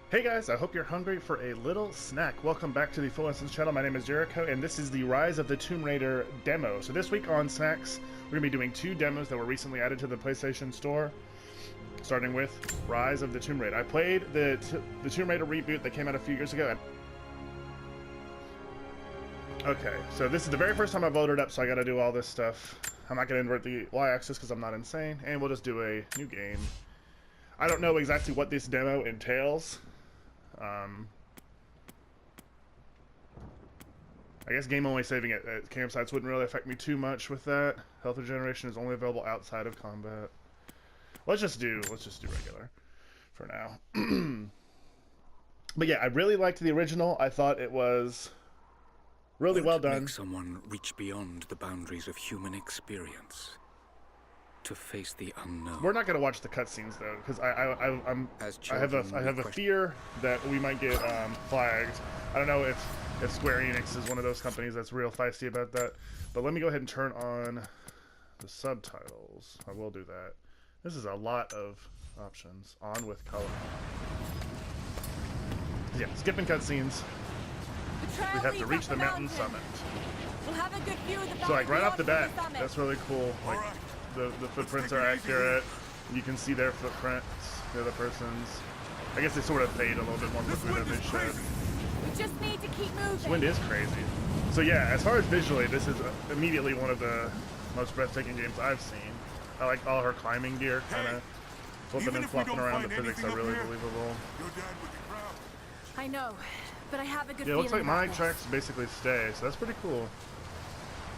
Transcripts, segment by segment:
Hey guys, I hope you're hungry for a little snack. Welcome back to the Full Instance channel. My name is Jericho, and this is the Rise of the Tomb Raider demo. So this week on Snacks, we're going to be doing two demos that were recently added to the PlayStation Store, starting with Rise of the Tomb Raider. I played the Tomb Raider reboot that came out a few years ago. Okay, so this is the very first time I've loaded up, so I got to do all this stuff. I'm not going to invert the y-axis because I'm not insane, and we'll just do a new game. I don't know exactly what this demo entails. I guess game only saving at campsites wouldn't really affect me too much with that. Health regeneration is only available outside of combat. Let's just do regular for now. But yeah, I really liked the original. I thought it was really well done. Make someone reach beyond the boundaries of human experience to face the unknown. We're not gonna watch the cutscenes though, because I have a fear that we might get flagged. I don't know if Square Enix is one of those companies that's real feisty about that. But let me go ahead and turn on the subtitles. I will do that. This is a lot of options. On with color. Yeah, skipping cutscenes. We have to reach the mountain summit. We'll have a good view of the So like right off the bat, that's really cool. Like the footprints are accurate. You can see their footprints. The other person's. I guess they sort of fade a little bit more quickly than they should. We just need to keep moving. This wind is crazy. So yeah, as far as visually, this is immediately one of the most breathtaking games I've seen. I like all her climbing gear, kind of flipping and flopping around. The physics are really believable. I know, but I have a good feeling. Yeah, it looks like my this. tracks basically stay, so that's pretty cool.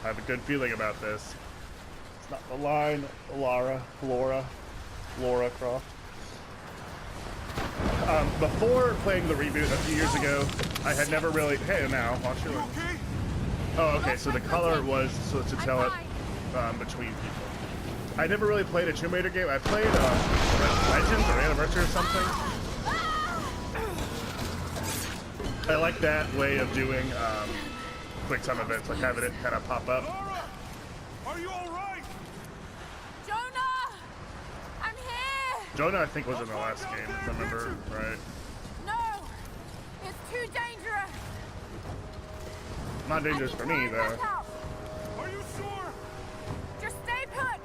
I have a good feeling about this. It's not the line, Laura Croft. Before playing the reboot a few years ago, I had never really. Hey, now watch your. Oh, okay. So the color was so to tell it between people. I never really played a Tomb Raider game. I played Legends or Anniversary or something. I like that way of doing quick time events, like having it kind of pop up. Laura, are you all right? Jonah, I'm here. Jonah, I think, was in the last game, if I remember right. No, it's too dangerous. Not dangerous for me, though. Are you sure? Just stay put.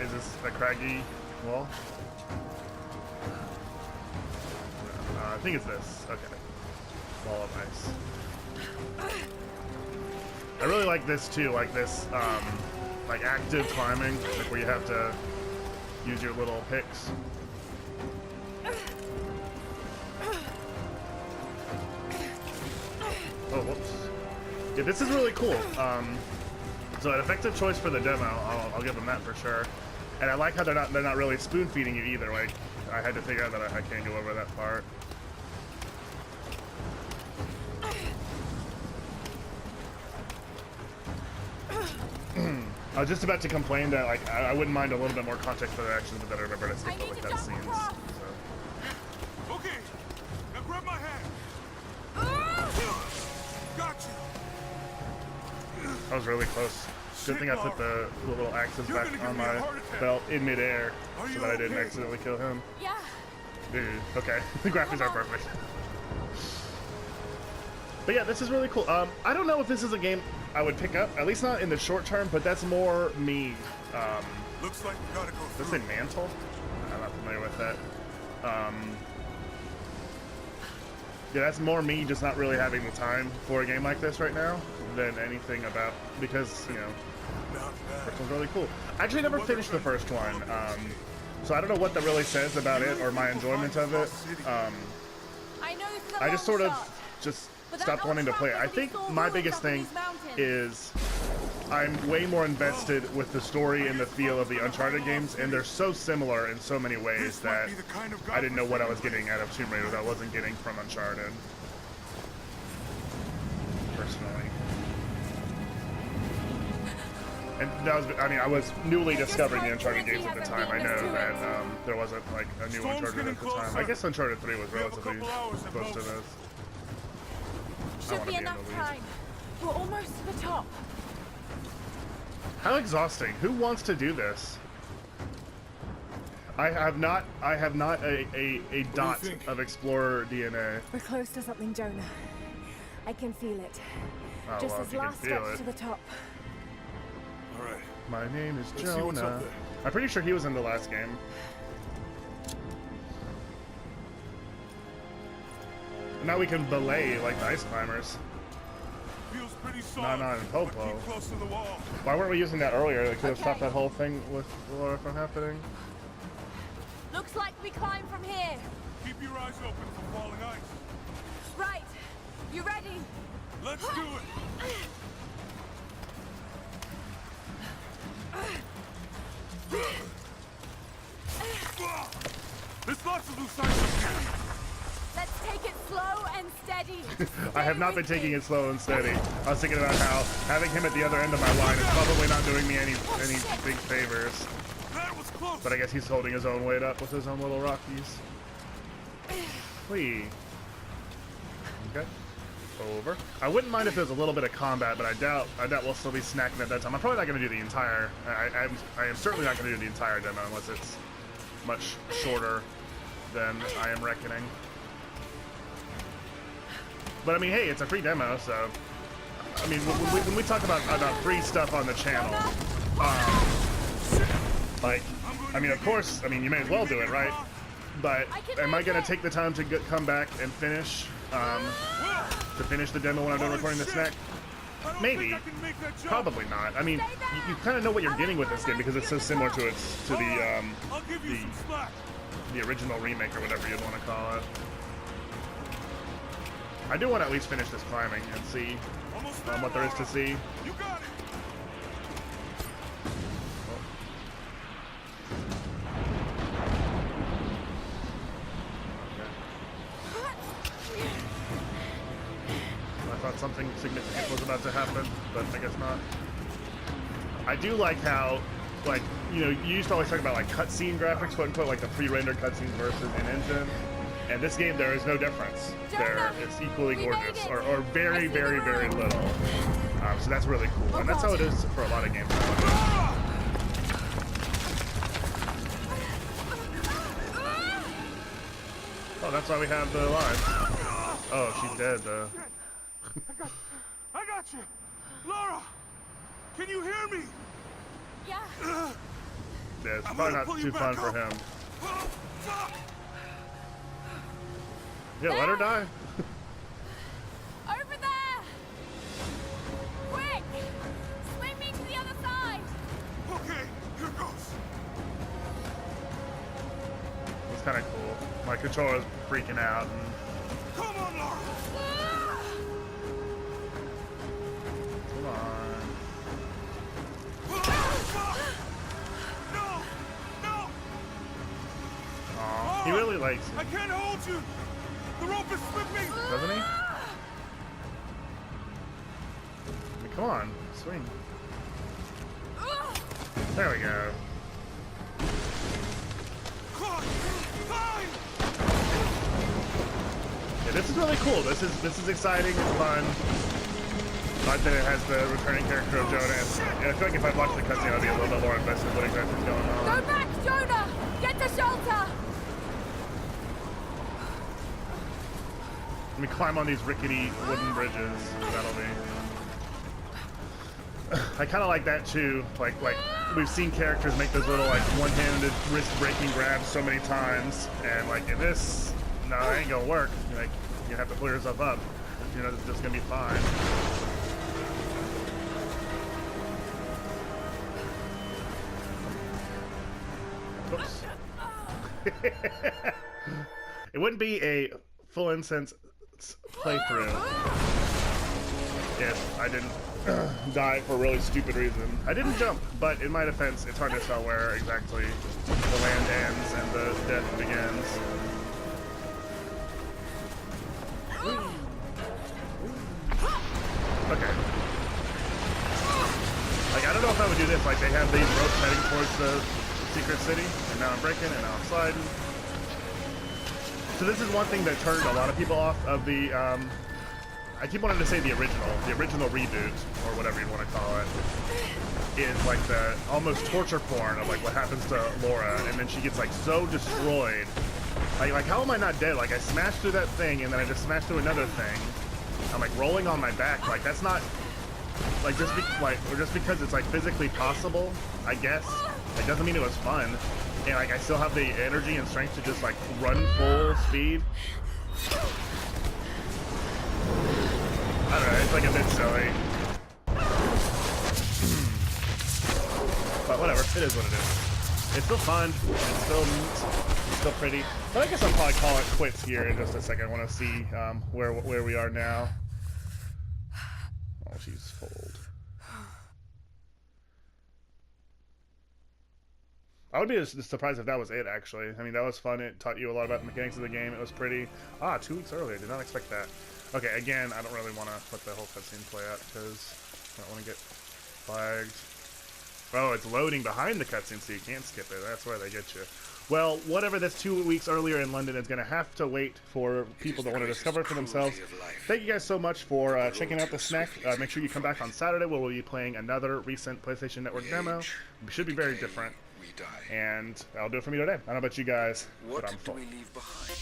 Is this a craggy wall? I think it's this. Okay. Wall of ice. I really like this too, like this, like active climbing, like where you have to use your little picks. Oh, whoops. Yeah, this is really cool. So an effective choice for the demo. I'll give them that for sure. And I like how they're not really spoon feeding you either. Like I had to figure out that I can't go over that part. I was just about to complain that like I wouldn't mind a little bit more context for the actions, but then I remembered I skipped over cutscenes. So. Okay, now grab my hand. Got you. I was really close. Good thing I put the little axes back on my belt in midair so that I didn't accidentally kill him. Yeah. Dude, okay. The graphics are perfect. But yeah, this is really cool. I don't know if this is a game I would pick up, at least not in the short term, but that's more me. Looks like we gotta go Does through. it say Mantle? I'm not familiar with that. Yeah, that's more me just not really having the time for a game like this right now than anything about, because, you know, the first one's really cool. I actually never finished the first one, so I don't know what that really says about it or my enjoyment of it. I know this is a I just long sort of shot, just but that stopped old wanting to trap play it. I that we think saw my ruins biggest up in thing these mountains. is I'm way more invested with the story and the feel of the Uncharted games, and they're so similar in so many ways that I didn't know what I was getting out of Tomb Raider that I wasn't getting from Uncharted. Personally. And that was, I mean, I was newly discovering the Uncharted games at the time. I know that there wasn't like a new Uncharted at the time. I guess Uncharted 3 was relatively close to this. Should be enough time. We're almost to the top. How exhausting. Who wants to do this? I have not a dot of Explorer DNA. We're close to something, Jonah. I can feel it. Oh, Just well, this last stretch to the top. All right. My name is Let's see what's up Jonah. there. I'm pretty sure he was in the last game. Now we can belay like the ice climbers. Feels pretty solid. Not in but Popo. keep close to the wall. Why weren't we using that earlier? They could have Okay. stopped that whole thing with Laura from happening. Looks like we climb from here. Keep your eyes open for falling ice. Right. You ready? Let's do it. There's lots of loose ice here. Let's take it slow and steady. I have not been taking it slow and steady. I was thinking about how having him at the other end of my line is probably not doing me any big favors. That was close. But I guess he's holding his own weight up with his own little rockies. Whee. Okay. Over. I wouldn't mind if there's a little bit of combat, but I doubt we'll still be snacking at that time. I'm probably not going to do the entire. I am certainly not going to do the entire demo unless it's much shorter than I am reckoning. But I mean, hey, it's a free demo, so I mean, when we talk about free stuff on the channel, like, I mean, of course, I mean, you may as well do it, right? But am I gonna take the time to come back and finish the demo when I'm done recording the snack? Maybe, probably not. I mean, you kind of know what you're getting with this game because it's so similar to the original remake or whatever you'd want to call it. I do want to at least finish this climbing and see what there is to see. You got it. I thought something significant was about to happen, but I guess not. I do like how, like, you know, you used to always talk about like cutscene graphics, quote unquote, like the pre-rendered cutscenes versus in-engine. And this game, there is no difference. It's equally gorgeous, or very, very, very little. So that's really cool, and that's how it is for a lot of games nowadays. Oh, that's why we have the line. Oh, she's dead though. I got you. Laura, can you hear me? Yeah. Yeah, it's probably not too fun for him. Oh, fuck. Yeah, let her die. Over there! Quick! Swing me to the other side! Okay, here goes. It's kind of cool. My controller's freaking out. And Come on, Laura. come on. Fuck. No, no. Aw, he really likes I it, can't hold you. The rope is slipping. doesn't he? I mean, come on, swing. There we go. Fine. Yeah, this is really cool. This is exciting. It's fun. I like that it has the returning character of Jonah. And I feel like if I watched the cutscene, I'd be a little bit more invested in what exactly is going on. Go back, Jonah! Get to shelter! Let me climb on these rickety wooden bridges. That'll be. I kind of like that too. Like we've seen characters make those little like one-handed wrist-breaking grabs so many times, and like in this, no, it ain't gonna work. Like you have to pull yourself up. You know, it's just gonna be fine. Oops. It wouldn't be a full incense playthrough if I didn't die for a really stupid reason. I didn't jump, but in my defense, it's hard to tell where exactly the land ends and the death begins. Okay. Like, I don't know if I would do this. Like, they have these ropes heading towards the secret city, and now I'm breaking, and now I'm sliding. So this is one thing that turned a lot of people off of the, I keep wanting to say the original reboot, or whatever you want to call it. is like the almost torture porn of like what happens to Laura, and then she gets like so destroyed. Like how am I not dead? Like I smashed through that thing, and then I just smashed through another thing. I'm like rolling on my back. Like that's not like just because it's like physically possible, I guess. It doesn't mean it was fun. And like I still have the energy and strength to just like run full speed. I don't know, it's like a bit silly. But whatever, it is what it is. It's still fun, it's still neat, it's still pretty. But I guess I'll probably call it quits here in just a second. I want to see where we are now. Oh, she's cold. I would be just surprised if that was it, actually. I mean, that was fun. It taught you a lot about the mechanics of the game. It was pretty... 2 weeks earlier. Did not expect that. Okay, again, I don't really want to let the whole cutscene play out because I don't want to get flagged. Oh, it's loading behind the cutscene, so you can't skip it. That's where they get you. Well, whatever that's 2 weeks earlier in London is going to have to wait for people that want to discover it for themselves. Thank you guys so much for checking out the snack. Make sure you come back on Saturday where we'll be playing another recent PlayStation Network demo. It should be very different. And that'll do it for me today. I don't know about you guys, but I'm full. What do we leave behind?